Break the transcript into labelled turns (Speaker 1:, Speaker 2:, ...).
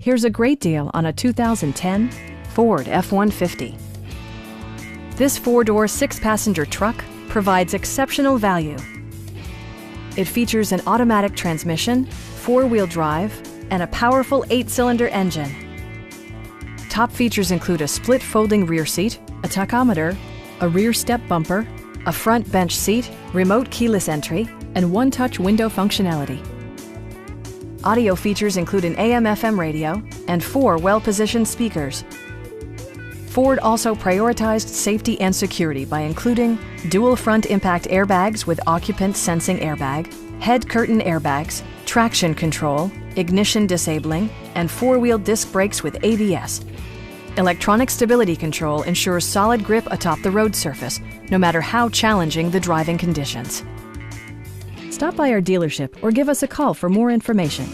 Speaker 1: Here's a great deal on a 2010 Ford F-150. This four-door, six-passenger truck provides exceptional value. It features an automatic transmission, four-wheel drive, and a powerful 8-cylinder engine. Top features include a split folding rear seat, a tachometer, a rear step bumper, a front bench seat, remote keyless entry, and one-touch window functionality. Audio features include an AM/FM radio and 4 well-positioned speakers. Ford also prioritized safety and security by including dual front impact airbags with occupant sensing airbag, head curtain airbags, traction control, ignition disabling, and four-wheel disc brakes with ABS. Electronic stability control ensures solid grip atop the road surface, no matter how challenging the driving conditions. Stop by our dealership or give us a call for more information.